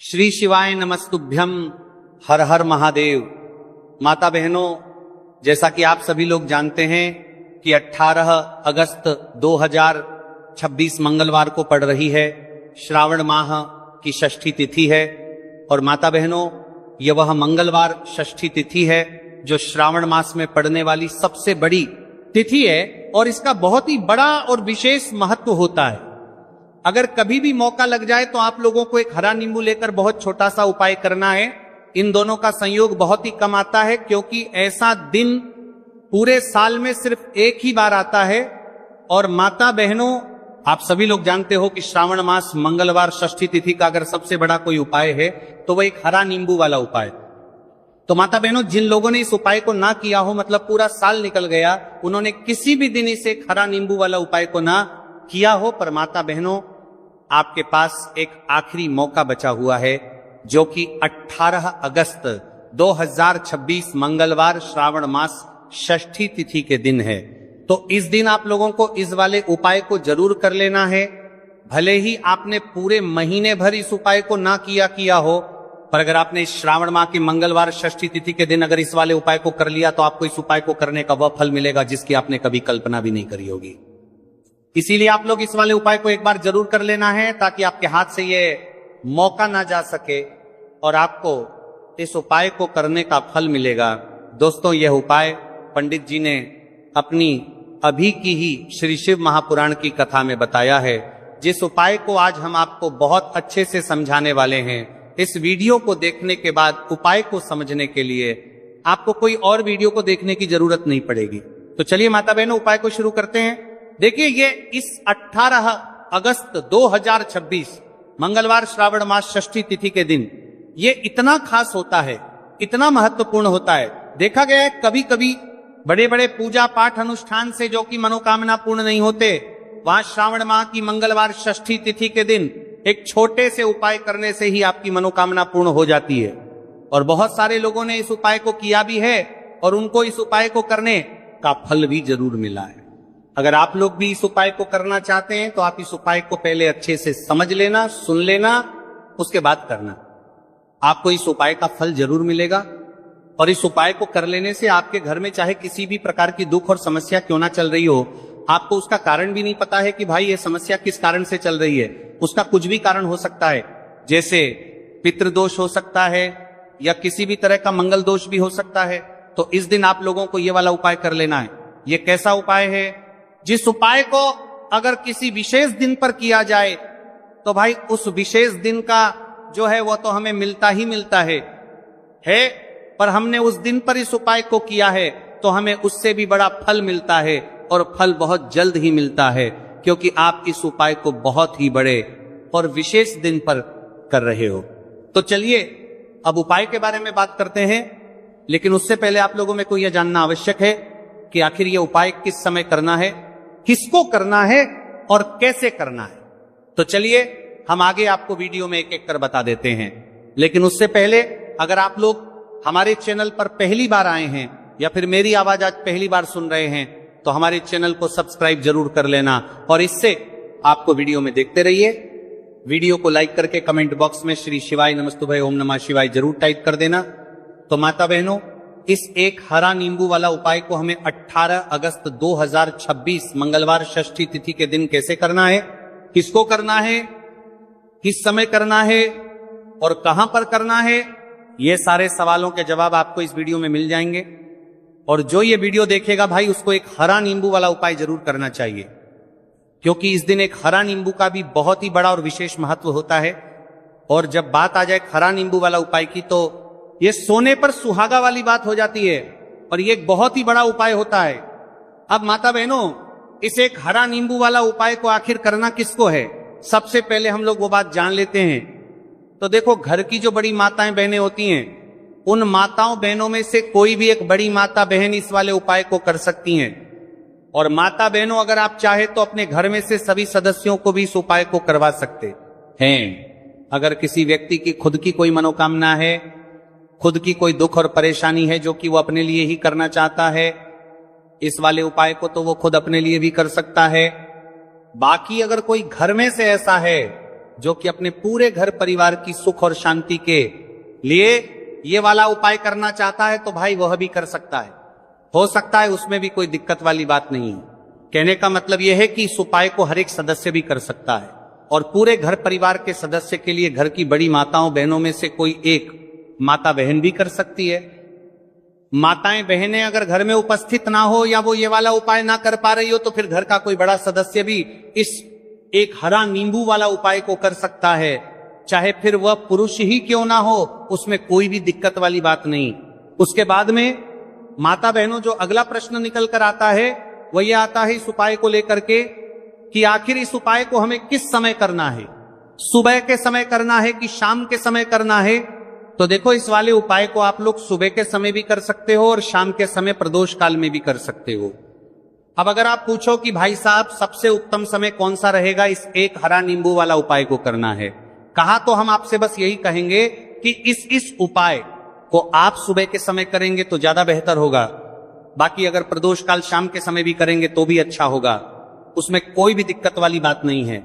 श्री शिवाय नमस्तुभ्यम। हर हर महादेव। माता बहनों, जैसा कि आप सभी लोग जानते हैं कि 18 अगस्त 2026 मंगलवार को पड़ रही है, श्रावण माह की षष्ठी तिथि है। और माता बहनों, यह वह मंगलवार षष्ठी तिथि है जो श्रावण मास में पड़ने वाली सबसे बड़ी तिथि है और इसका बहुत ही बड़ा और विशेष महत्व होता है। अगर कभी भी मौका लग जाए तो आप लोगों को एक हरा नींबू लेकर बहुत छोटा सा उपाय करना है। इन दोनों का संयोग बहुत ही कम आता है, क्योंकि ऐसा दिन पूरे साल में सिर्फ एक ही बार आता है। और माता बहनों, आप सभी लोग जानते हो कि श्रावण मास मंगलवार षष्ठी तिथि का अगर सबसे बड़ा कोई उपाय है तो वह एक हरा नींबू वाला उपाय। तो माता बहनों, जिन लोगों ने इस उपाय को ना किया हो, मतलब पूरा साल निकल गया, उन्होंने किसी भी दिन इसे एक हरा नींबू वाला उपाय को ना किया हो, पर माता बहनों, आपके पास एक आखिरी मौका बचा हुआ है, जो कि 18 अगस्त 2026 मंगलवार श्रावण मास षष्ठी तिथि के दिन है। तो इस दिन आप लोगों को इस वाले उपाय को जरूर कर लेना है। भले ही आपने पूरे महीने भर इस उपाय को ना किया हो, पर अगर आपने इस श्रावण माह की मंगलवार षष्ठी तिथि के दिन अगर इस वाले उपाय को कर लिया तो आपको इस उपाय को करने का वह फल मिलेगा जिसकी आपने कभी कल्पना भी नहीं करी होगी। इसीलिए आप लोग इस वाले उपाय को एक बार जरूर कर लेना है, ताकि आपके हाथ से ये मौका ना जा सके और आपको इस उपाय को करने का फल मिलेगा। दोस्तों, यह उपाय पंडित जी ने अपनी अभी की ही श्री शिव महापुराण की कथा में बताया है, जिस उपाय को आज हम आपको बहुत अच्छे से समझाने वाले हैं। इस वीडियो को देखने के बाद उपाय को समझने के लिए आपको कोई और वीडियो को देखने की जरूरत नहीं पड़ेगी। तो चलिए माता बहनों, उपाय को शुरू करते हैं। देखिए, ये इस 18 अगस्त 2026 मंगलवार श्रावण मास षष्ठी तिथि के दिन ये इतना खास होता है, इतना महत्वपूर्ण होता है। देखा गया है कभी कभी बड़े बड़े पूजा पाठ अनुष्ठान से जो कि मनोकामना पूर्ण नहीं होते, वहां श्रावण माह की मंगलवार षष्ठी तिथि के दिन एक छोटे से उपाय करने से ही आपकी मनोकामना पूर्ण हो जाती है। और बहुत सारे लोगों ने इस उपाय को किया भी है और उनको इस उपाय को करने का फल भी जरूर मिला है। अगर आप लोग भी इस उपाय को करना चाहते हैं तो आप इस उपाय को पहले अच्छे से समझ लेना, सुन लेना, उसके बाद करना। आपको इस उपाय का फल जरूर मिलेगा। और इस उपाय को कर लेने से आपके घर में चाहे किसी भी प्रकार की दुख और समस्या क्यों ना चल रही हो, आपको उसका कारण भी नहीं पता है कि भाई ये समस्या किस कारण से चल रही है। उसका कुछ भी कारण हो सकता है, जैसे पितृदोष हो सकता है या किसी भी तरह का मंगल दोष भी हो सकता है। तो इस दिन आप लोगों को ये वाला उपाय कर लेना है। ये कैसा उपाय है? जिस उपाय को अगर किसी विशेष दिन पर किया जाए तो भाई उस विशेष दिन का जो है वो तो हमें मिलता ही मिलता है, पर हमने उस दिन पर इस उपाय को किया है तो हमें उससे भी बड़ा फल मिलता है, और फल बहुत जल्द ही मिलता है, क्योंकि आप इस उपाय को बहुत ही बड़े और विशेष दिन पर कर रहे हो। तो चलिए अब उपाय के बारे में बात करते हैं, लेकिन उससे पहले आप लोगों में को यह जानना आवश्यक है कि आखिर यह उपाय किस समय करना है, किसको करना है और कैसे करना है। तो चलिए हम आगे आपको वीडियो में एक एक कर बता देते हैं। लेकिन उससे पहले, अगर आप लोग हमारे चैनल पर पहली बार आए हैं या फिर मेरी आवाज आज पहली बार सुन रहे हैं, तो हमारे चैनल को सब्सक्राइब जरूर कर लेना, और इससे आपको वीडियो में देखते रहिए। वीडियो को लाइक करके कमेंट बॉक्स में श्री शिवाय नमस्तुभ्यं ओम नमः शिवाय जरूर टाइप कर देना। तो माता बहनों, इस एक हरा नींबू वाला उपाय को हमें 18 अगस्त 2026 मंगलवार षष्ठी तिथि के दिन कैसे करना है, किसको करना है, किस समय करना है और कहां पर करना है, ये सारे सवालों के जवाब आपको इस वीडियो में मिल जाएंगे। और जो ये वीडियो देखेगा भाई, उसको एक हरा नींबू वाला उपाय जरूर करना चाहिए, क्योंकि इस दिन एक हरा नींबू का भी बहुत ही बड़ा और विशेष महत्व होता है। और जब बात आ जाए हरा नींबू वाला उपाय की, तो ये सोने पर सुहागा वाली बात हो जाती है, और ये एक बहुत ही बड़ा उपाय होता है। अब माता बहनों, इस एक हरा नींबू वाला उपाय को आखिर करना किसको है, सबसे पहले हम लोग वो बात जान लेते हैं। तो देखो, घर की जो बड़ी माताएं बहनें होती हैं, उन माताओं बहनों में से कोई भी एक बड़ी माता बहन इस वाले उपाय को कर सकती हैं। और माता बहनों, अगर आप चाहे तो अपने घर में से सभी सदस्यों को भी इस उपाय को करवा सकते हैं। अगर किसी व्यक्ति की खुद की कोई मनोकामना है, खुद की कोई दुख और परेशानी है जो कि वो अपने लिए ही करना चाहता है, इस वाले उपाय को तो वो खुद अपने लिए भी कर सकता है। बाकी अगर कोई घर में से ऐसा है जो कि अपने पूरे घर परिवार की सुख और शांति के लिए ये वाला उपाय करना चाहता है तो भाई वह भी कर सकता है, हो सकता है, उसमें भी कोई दिक्कत वाली बात नहीं है। कहने का मतलब यह है कि इस उपाय को हर एक सदस्य भी कर सकता है और पूरे घर परिवार के सदस्य के लिए घर की बड़ी माताओं बहनों में से कोई एक माता बहन भी कर सकती है। माताएं बहनें अगर घर में उपस्थित ना हो या वो ये वाला उपाय ना कर पा रही हो तो फिर घर का कोई बड़ा सदस्य भी इस एक हरा नींबू वाला उपाय को कर सकता है, चाहे फिर वह पुरुष ही क्यों ना हो, उसमें कोई भी दिक्कत वाली बात नहीं। उसके बाद में माता बहनों जो अगला प्रश्न निकल कर आता है वह यह आता है इस उपाय को लेकर के कि आखिर इस उपाय को हमें किस समय करना है, सुबह के समय करना है कि शाम के समय करना है। तो देखो, इस वाले उपाय को आप लोग सुबह के समय भी कर सकते हो और शाम के समय प्रदोष काल में भी कर सकते हो। अब अगर आप पूछो कि भाई साहब सबसे उत्तम समय कौन सा रहेगा इस एक हरा नींबू वाला उपाय को करना है, कहा तो हम आपसे बस यही कहेंगे कि इस उपाय को आप सुबह के समय करेंगे तो ज्यादा बेहतर होगा। बाकी अगर प्रदोष काल शाम के समय भी करेंगे तो भी अच्छा होगा, उसमें कोई भी दिक्कत वाली बात नहीं है।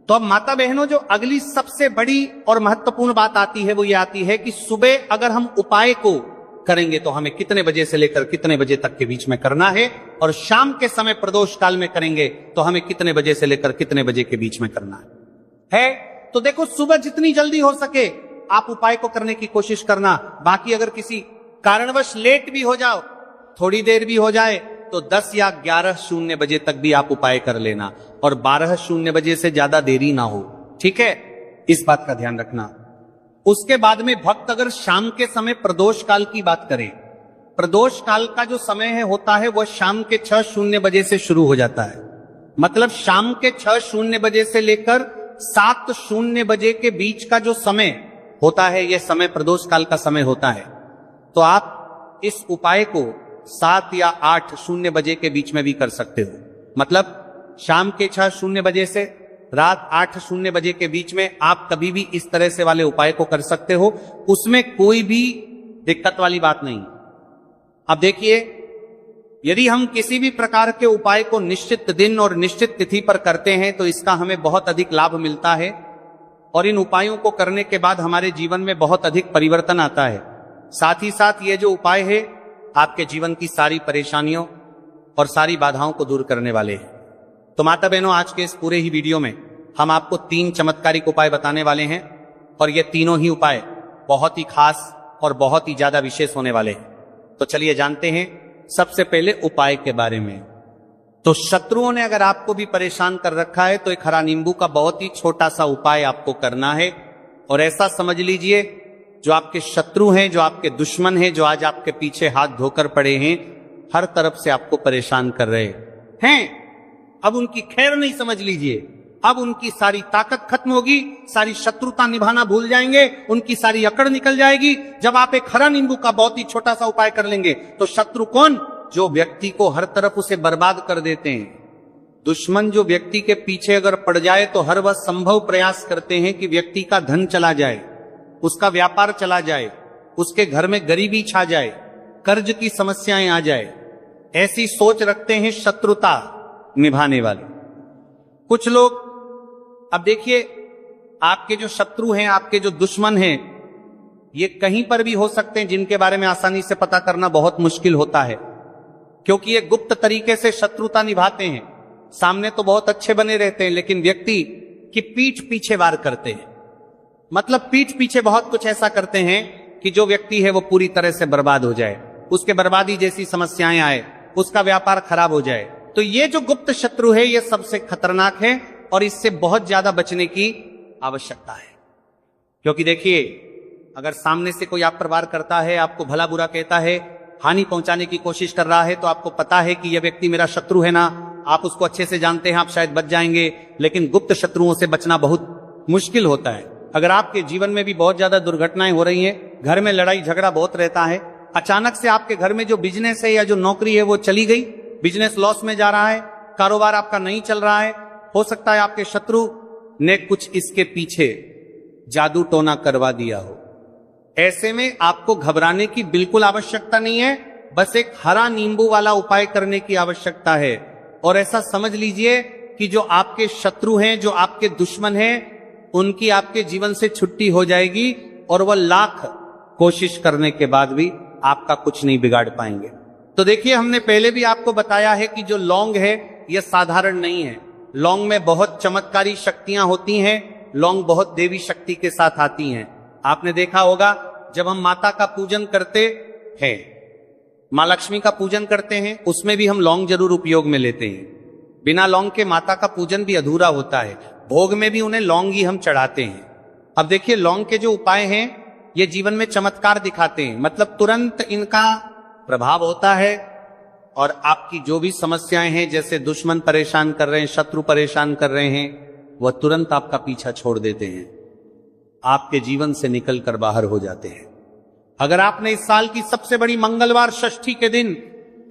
तो अब माता बहनों जो अगली सबसे बड़ी और महत्वपूर्ण बात आती है वो ये आती है कि सुबह अगर हम उपाय को करेंगे तो हमें कितने बजे से लेकर कितने बजे तक के बीच में करना है, और शाम के समय प्रदोष काल में करेंगे तो हमें कितने बजे से लेकर कितने बजे के बीच में करना है। तो देखो, सुबह जितनी जल्दी हो सके आप उपाय को करने की कोशिश करना। बाकी अगर किसी कारणवश लेट भी हो जाओ, थोड़ी देर भी हो जाए, तो 10 या 11:00 बजे तक भी आप उपाय कर लेना और 12:00 बजे से ज्यादा देरी ना हो, ठीक है, इस बात का ध्यान रखना। उसके बाद में भक्त अगर शाम के समय प्रदोष काल की बात करें, प्रदोष काल का जो समय है होता है वह शाम के 6:00 बजे से शुरू हो जाता है। मतलब शाम के 6:00 बजे से लेकर 7:00 बजे के बीच का जो समय होता है यह समय प्रदोष काल का समय होता है। तो आप इस उपाय को 7 या 8:00 बजे के बीच में भी कर सकते हो। मतलब शाम के 6:00 बजे से रात 8:00 बजे के बीच में आप कभी भी इस तरह से वाले उपाय को कर सकते हो, उसमें कोई भी दिक्कत वाली बात नहीं। अब देखिए, यदि हम किसी भी प्रकार के उपाय को निश्चित दिन और निश्चित तिथि पर करते हैं तो इसका हमें बहुत अधिक लाभ मिलता है और इन उपायों को करने के बाद हमारे जीवन में बहुत अधिक परिवर्तन आता है। साथ ही साथ ये जो उपाय है आपके जीवन की सारी परेशानियों और सारी बाधाओं को दूर करने वाले हैं। तो माता बहनों, आज के इस पूरे ही वीडियो में हम आपको 3 चमत्कारिक उपाय बताने वाले हैं और ये तीनों ही उपाय बहुत ही खास और बहुत ही ज्यादा विशेष होने वाले हैं। तो चलिए जानते हैं सबसे पहले उपाय के बारे में। तो शत्रुओं ने अगर आपको भी परेशान कर रखा है तो एक हरा नींबू का बहुत ही छोटा सा उपाय आपको करना है। और ऐसा समझ लीजिए, जो आपके शत्रु हैं, जो आपके दुश्मन हैं, जो आज आपके पीछे हाथ धोकर पड़े हैं, हर तरफ से आपको परेशान कर रहे हैं, अब उनकी खैर नहीं समझ लीजिए। अब उनकी सारी ताकत खत्म होगी, सारी शत्रुता निभाना भूल जाएंगे, उनकी सारी अकड़ निकल जाएगी। जब आप एक हरा नींबू का बहुत ही छोटा सा उपाय कर लेंगे तो शत्रु कौन? जो व्यक्ति को हर तरफ उसे बर्बाद कर देते हैं। दुश्मन जो व्यक्ति के पीछे अगर पड़ जाए तो हर वह संभव प्रयास करते हैं कि व्यक्ति का धन चला जाए, उसका व्यापार चला जाए, उसके घर में गरीबी छा जाए, कर्ज की समस्याएं आ जाए। ऐसी सोच रखते हैं शत्रुता निभाने वाले कुछ लोग। अब देखिए, आपके जो शत्रु हैं, आपके जो दुश्मन हैं, ये कहीं पर भी हो सकते हैं, जिनके बारे में आसानी से पता करना बहुत मुश्किल होता है, क्योंकि ये गुप्त तरीके से शत्रुता निभाते हैं। सामने तो बहुत अच्छे बने रहते हैं, लेकिन व्यक्ति की पीठ पीछे वार करते हैं। मतलब पीठ पीछे बहुत कुछ ऐसा करते हैं कि जो व्यक्ति है वो पूरी तरह से बर्बाद हो जाए, उसके बर्बादी जैसी समस्याएं आए, उसका व्यापार खराब हो जाए। तो ये जो गुप्त शत्रु है ये सबसे खतरनाक है और इससे बहुत ज्यादा बचने की आवश्यकता है। क्योंकि देखिए, अगर सामने से कोई आप पर वार करता है, आपको भला बुरा कहता है, हानि पहुंचाने की कोशिश कर रहा है, तो आपको पता है कि यह व्यक्ति मेरा शत्रु है ना, आप उसको अच्छे से जानते हैं, आप शायद बच जाएंगे। लेकिन गुप्त शत्रुओं से बचना बहुत मुश्किल होता है। अगर आपके जीवन में भी बहुत ज्यादा दुर्घटनाएं हो रही हैं, घर में लड़ाई झगड़ा बहुत रहता है, अचानक से आपके घर में जो बिजनेस है या जो नौकरी है वो चली गई, बिजनेस लॉस में जा रहा है, कारोबार आपका नहीं चल रहा है, हो सकता है आपके शत्रु ने कुछ इसके पीछे जादू टोना करवा दिया हो। ऐसे में आपको घबराने की बिल्कुल आवश्यकता नहीं है, बस एक हरा नींबू वाला उपाय करने की आवश्यकता है। और ऐसा समझ लीजिए कि जो आपके शत्रु हैं, जो आपके दुश्मन हैं, उनकी आपके जीवन से छुट्टी हो जाएगी और वह लाख कोशिश करने के बाद भी आपका कुछ नहीं बिगाड़ पाएंगे। तो देखिए, हमने पहले भी आपको बताया है कि जो लौंग है यह साधारण नहीं है। लौंग में बहुत चमत्कारी शक्तियां होती हैं। लौंग बहुत देवी शक्ति के साथ आती हैं। आपने देखा होगा, जब हम माता का पूजन करते हैं, माँ लक्ष्मी का पूजन करते हैं, उसमें भी हम लौंग जरूर उपयोग में लेते हैं। बिना लौंग के माता का पूजन भी अधूरा होता है। भोग में भी उन्हें लौंग ही हम चढ़ाते हैं। अब देखिए, लौंग के जो उपाय हैं ये जीवन में चमत्कार दिखाते हैं। मतलब तुरंत इनका प्रभाव होता है और आपकी जो भी समस्याएं हैं, जैसे दुश्मन परेशान कर रहे हैं, शत्रु परेशान कर रहे हैं, वह तुरंत आपका पीछा छोड़ देते हैं, आपके जीवन से निकल कर बाहर हो जाते हैं। अगर आपने इस साल की सबसे बड़ी मंगलवार षष्ठी के दिन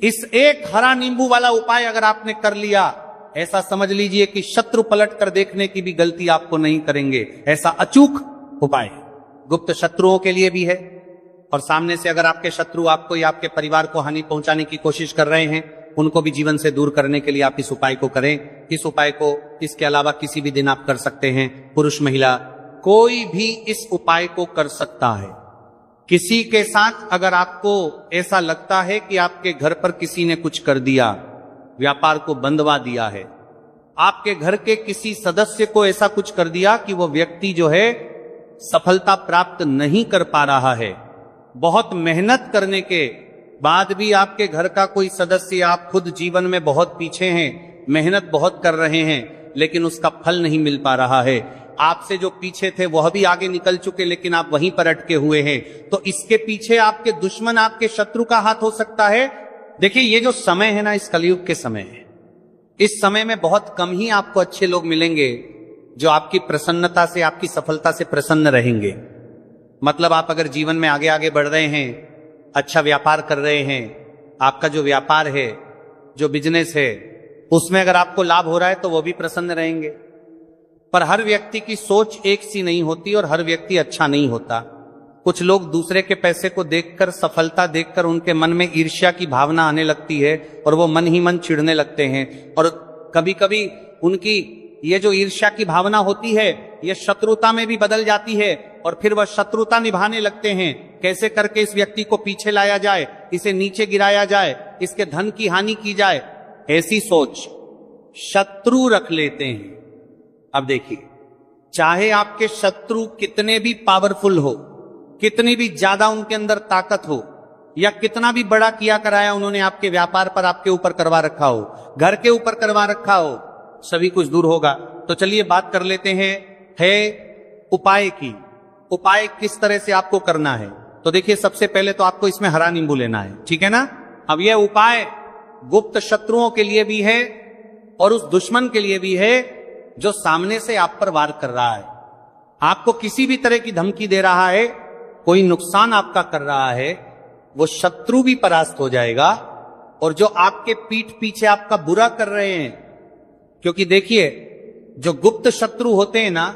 इस एक हरा नींबू वाला उपाय अगर आपने कर लिया, ऐसा समझ लीजिए कि शत्रु पलट कर देखने की भी गलती आपको नहीं करेंगे। ऐसा अचूक उपाय है, गुप्त शत्रुओं के लिए भी है। और सामने से अगर आपके शत्रु आपको या आपके परिवार को हानि पहुंचाने की कोशिश कर रहे हैं, उनको भी जीवन से दूर करने के लिए आप इस उपाय को करें। इस उपाय को इसके अलावा किसी भी दिन आप कर सकते हैं। पुरुष महिला कोई भी इस उपाय को कर सकता है। किसी के साथ अगर आपको ऐसा लगता है कि आपके घर पर किसी ने कुछ कर दिया, व्यापार को बंदवा दिया है, आपके घर के किसी सदस्य को ऐसा कुछ कर दिया कि वो व्यक्ति जो है सफलता प्राप्त नहीं कर पा रहा है, बहुत मेहनत करने के बाद भी आपके घर का कोई सदस्य, आप खुद जीवन में बहुत पीछे हैं, मेहनत बहुत कर रहे हैं, लेकिन उसका फल नहीं मिल पा रहा है, आपसे जो पीछे थे वह भी आगे निकल चुके लेकिन आप वहीं पर अटके हुए हैं, तो इसके पीछे आपके दुश्मन, आपके शत्रु का हाथ हो सकता है। देखिए, ये जो समय है ना, इस कलयुग के समय है, इस समय में बहुत कम ही आपको अच्छे लोग मिलेंगे जो आपकी प्रसन्नता से, आपकी सफलता से प्रसन्न रहेंगे। मतलब आप अगर जीवन में आगे आगे बढ़ रहे हैं, अच्छा व्यापार कर रहे हैं, आपका जो व्यापार है, जो बिजनेस है, उसमें अगर आपको लाभ हो रहा है तो वो भी प्रसन्न रहेंगे। पर हर व्यक्ति की सोच एक सी नहीं होती और हर व्यक्ति अच्छा नहीं होता। कुछ लोग दूसरे के पैसे को देखकर, सफलता देखकर उनके मन में ईर्ष्या की भावना आने लगती है और वो मन ही मन चिढ़ने लगते हैं। और कभी कभी उनकी ये जो ईर्ष्या की भावना होती है ये शत्रुता में भी बदल जाती है और फिर वह शत्रुता निभाने लगते हैं। कैसे करके इस व्यक्ति को पीछे लाया जाए, इसे नीचे गिराया जाए, इसके धन की हानि की जाए, ऐसी सोच शत्रु रख लेते हैं। अब देखिए, चाहे आपके शत्रु कितने भी पावरफुल हो, कितनी भी ज्यादा उनके अंदर ताकत हो, या कितना भी बड़ा किया कराया उन्होंने आपके व्यापार पर, आपके ऊपर करवा रखा हो, घर के ऊपर करवा रखा हो, सभी कुछ दूर होगा। तो चलिए बात कर लेते हैं है उपाय की। उपाय किस तरह से आपको करना है? तो देखिए, सबसे पहले तो आपको इसमें हरा नींबू लेना है, ठीक है ना। अब यह उपाय गुप्त शत्रुओं के लिए भी है और उस दुश्मन के लिए भी है जो सामने से आप पर वार कर रहा है, आपको किसी भी तरह की धमकी दे रहा है, कोई नुकसान आपका कर रहा है, वो शत्रु भी परास्त हो जाएगा। और जो आपके पीठ पीछे आपका बुरा कर रहे हैं, क्योंकि देखिए, जो गुप्त शत्रु होते हैं ना,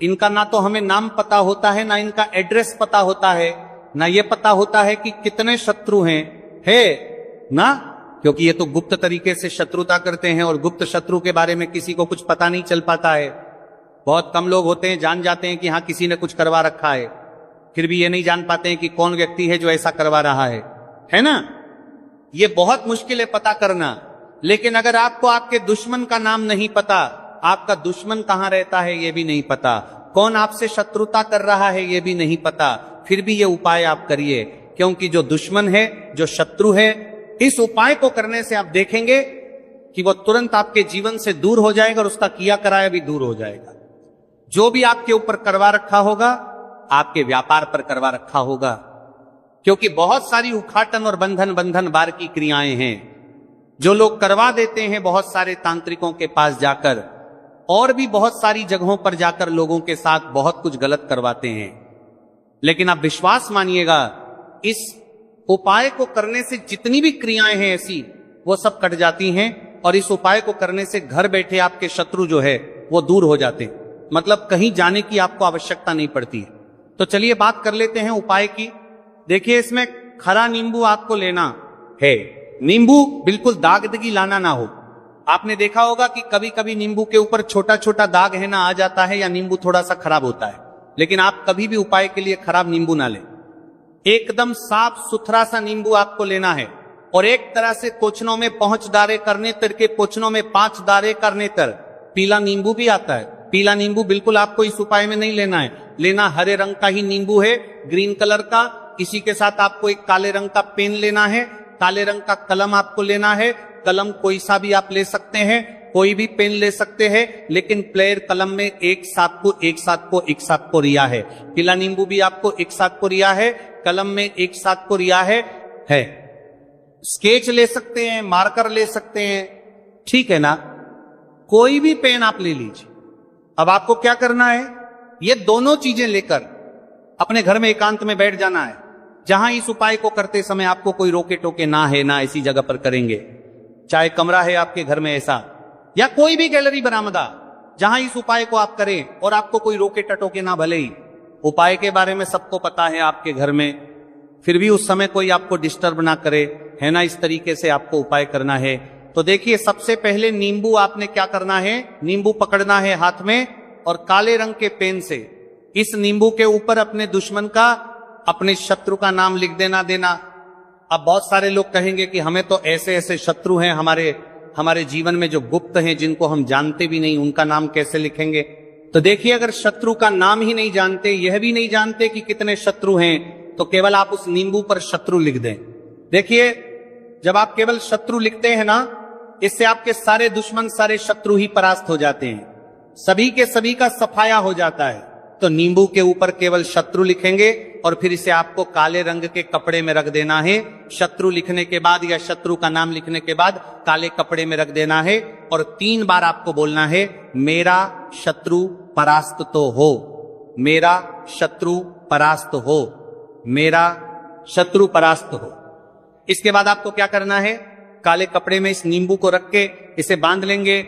इनका ना तो हमें नाम पता होता है, ना इनका एड्रेस पता होता है, ना ये पता होता है कि कितने शत्रु हैं, है ना, क्योंकि ये तो गुप्त तरीके से शत्रुता करते हैं और गुप्त शत्रु के बारे में किसी को कुछ पता नहीं चल पाता है। बहुत कम लोग होते हैं, जान जाते हैं कि हाँ किसी ने कुछ करवा रखा है, फिर भी ये नहीं जान पाते हैं कि कौन व्यक्ति है जो ऐसा करवा रहा है ना। ये बहुत मुश्किल है पता करना। लेकिन अगर आपको आपके दुश्मन का नाम नहीं पता, आपका दुश्मन कहां रहता है ये भी नहीं पता, कौन आपसे शत्रुता कर रहा है ये भी नहीं पता, फिर भी ये उपाय आप करिए, क्योंकि जो दुश्मन है, जो शत्रु है, इस उपाय को करने से आप देखेंगे कि वो तुरंत आपके जीवन से दूर हो जाएगा और उसका किया कराया भी दूर हो जाएगा। जो भी आपके ऊपर करवा रखा होगा, आपके व्यापार पर करवा रखा होगा, क्योंकि बहुत सारी उखाटन और बंधन बार की क्रियाएं हैं जो लोग करवा देते हैं बहुत सारे तांत्रिकों के पास जाकर, और भी बहुत सारी जगहों पर जाकर लोगों के साथ बहुत कुछ गलत करवाते हैं। लेकिन आप विश्वास मानिएगा, इस उपाय को करने से जितनी भी क्रियाएं हैं ऐसी, वो सब कट जाती हैं और इस उपाय को करने से घर बैठे आपके शत्रु जो है वो दूर हो जाते हैं। मतलब कहीं जाने की आपको आवश्यकता नहीं पड़ती है। तो चलिए बात कर लेते हैं उपाय की। देखिए, इसमें खरा नींबू आपको लेना है। नींबू बिल्कुल दागदगी लाना ना हो। आपने देखा होगा कि कभी कभी नींबू के ऊपर छोटा छोटा दाग है ना आ जाता है, या नींबू थोड़ा सा खराब होता है, लेकिन आप कभी भी उपाय के लिए खराब नींबू ना लें। एकदम साफ सुथरा सा नींबू आपको लेना है, और एक तरह से कोचनों में पहुंच दारे करने तर के कोचनों में 5 दारे करने तर पीला नींबू भी आता है। पीला नींबू बिल्कुल आपको इस उपाय में नहीं लेना है, लेना हरे रंग का ही नींबू है, ग्रीन कलर का। इसी के साथ आपको एक काले रंग का पेन लेना है, काले रंग का कलम आपको लेना है। कलम कोई सा भी आप ले सकते हैं, कोई भी पेन ले सकते हैं, लेकिन प्लेयर कलम में एक साथ को रिया है। पीला नींबू भी आपको एक साथ को रिया है, कलम में एक साथ को रिया है। स्केच ले सकते हैं, मार्कर ले सकते हैं, ठीक है ना, कोई भी पेन आप ले लीजिए। अब आपको क्या करना है, ये दोनों चीजें लेकर अपने घर में एकांत में बैठ जाना है, जहां इस उपाय को करते समय आपको कोई रोके टोके ना है, ना ऐसी जगह पर करेंगे। चाहे कमरा है आपके घर में ऐसा, या कोई भी गैलरी बरामदा, जहां इस उपाय को आप करें और आपको कोई रोके टटोके ना। भले ही उपाय के बारे में सबको पता है आपके घर में, फिर भी उस समय कोई आपको डिस्टर्ब ना करे, है ना, इस तरीके से आपको उपाय करना है। तो देखिए, सबसे पहले नींबू आपने क्या करना है, नींबू पकड़ना है हाथ में, और काले रंग के पेन से इस नींबू के ऊपर अपने दुश्मन का, अपने शत्रु का नाम लिख देना। अब बहुत सारे लोग कहेंगे कि हमें तो ऐसे ऐसे शत्रु हैं हमारे जीवन में जो गुप्त हैं, जिनको हम जानते भी नहीं, उनका नाम कैसे लिखेंगे। तो देखिए, अगर शत्रु का नाम ही नहीं जानते, यह भी नहीं जानते कि कितने शत्रु हैं, तो केवल आप उस नींबू पर शत्रु लिख दें। देखिए, जब आप केवल शत्रु लिखते हैं ना, इससे आपके सारे दुश्मन, सारे शत्रु ही परास्त हो जाते हैं, सभी के सभी का सफाया हो जाता है। तो नींबू के ऊपर केवल शत्रु लिखेंगे, और फिर इसे आपको काले रंग के कपड़े में रख देना है। शत्रु लिखने के बाद, या शत्रु का नाम लिखने के बाद काले कपड़े में रख देना है, और 3 बार आपको बोलना है, मेरा शत्रु परास्त तो हो, मेरा शत्रु परास्त हो, मेरा शत्रु परास्त हो। इसके बाद आपको क्या करना है, काले कपड़े में इस नींबू को रख के इसे बांध लेंगे,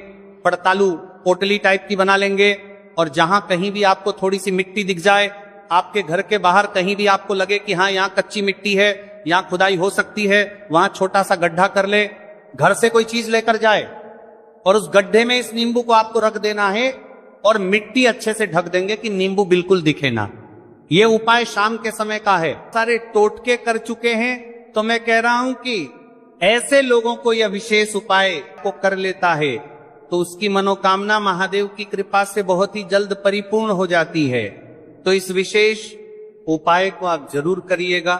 पड़तालू पोटली टाइप की बना लेंगे, और जहां कहीं भी आपको थोड़ी सी मिट्टी दिख जाए, आपके घर के बाहर कहीं भी आपको लगे कि हाँ यहाँ कच्ची मिट्टी है, यहाँ खुदाई हो सकती है, वहां छोटा सा गड्ढा कर ले, घर से कोई चीज लेकर जाए, और उस गड्ढे में इस नींबू को आपको रख देना है, और मिट्टी अच्छे से ढक देंगे कि नींबू बिल्कुल दिखे ना। ये उपाय शाम के समय का है। सारे टोटके कर चुके हैं, तो मैं कह रहा हूं कि ऐसे लोगों को यह विशेष उपाय को कर लेता है, तो उसकी मनोकामना महादेव की कृपा से बहुत ही जल्द परिपूर्ण हो जाती है। तो इस विशेष उपाय को आप जरूर करिएगा।